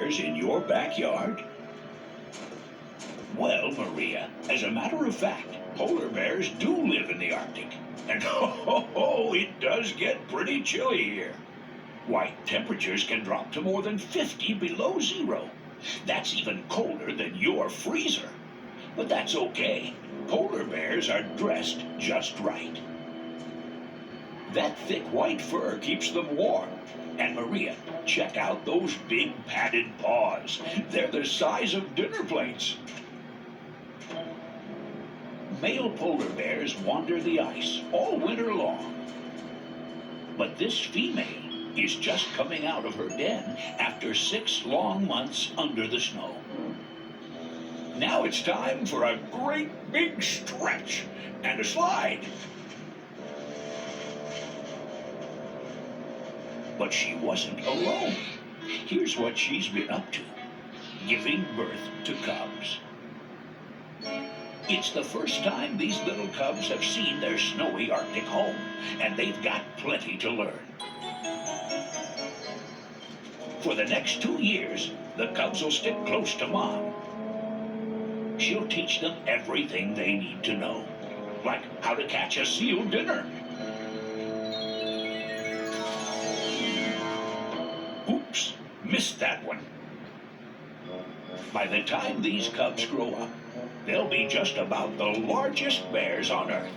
bears in your backyard? Well, Maria, as a matter of fact, polar bears do live in the Arctic. And it does get pretty chilly here. Why, temperatures can drop to more than 50 below zero. That's even colder than your freezer. But that's okay. Polar bears are dressed just right. That thick white fur keeps them warm. And Maria, check out those big padded paws. They're the size of dinner plates. Male polar bears wander the ice all winter long. But this female is just coming out of her den after 6 long months under the snow. Now it's time for a great big stretch and a slide. But she wasn't alone. Here's what she's been up to: giving birth to cubs. It's the first time these little cubs have seen their snowy Arctic home, and they've got plenty to learn. For the next 2 years, the cubs will stick close to Mom. She'll teach them everything they need to know, like how to catch a seal dinner. Oops, missed that one. By the time these cubs grow up, they'll be just about the largest bears on Earth.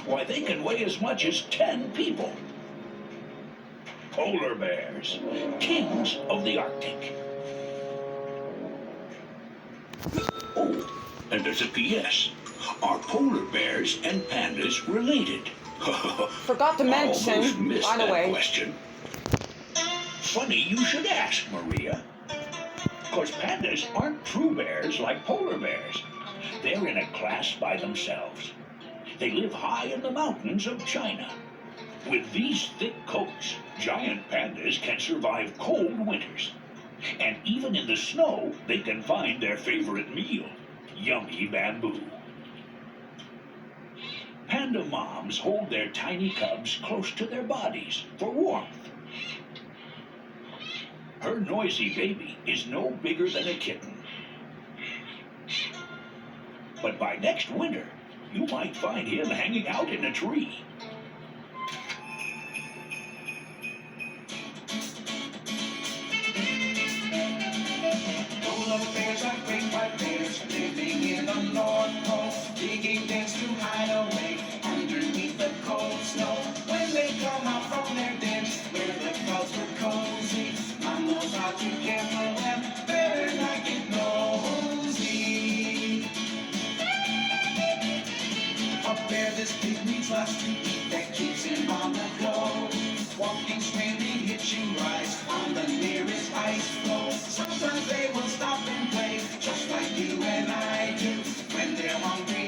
Why, they can weigh as much as 10 people. Polar bears, kings of the Arctic. Oh, and there's a P.S. Are polar bears and pandas related? Forgot to mention, almost missed by the that way. question. Funny you should ask, Maria. Because pandas aren't true bears like polar bears. They're in a class by themselves. They live high in the mountains of China. With these thick coats, giant pandas can survive cold winters. And even in the snow, they can find their favorite meal: yummy bamboo. Panda moms hold their tiny cubs close to their bodies for warmth. Her noisy baby is no bigger than a kitten. But by next winter, you might find him hanging out in a tree. Polar bears are great white bears living in the North Pole, digging dens to hide away underneath the cold snow. When they come out from their dens where the cubs were cozy, Mom knows how to care for them better not get nosy. A bear this big needs lots to eat that keeps him on the go, walking, swimming, hitching rides on the nearest ice floe. Sometimes they will stop and play, just like you and I do, when they're hungry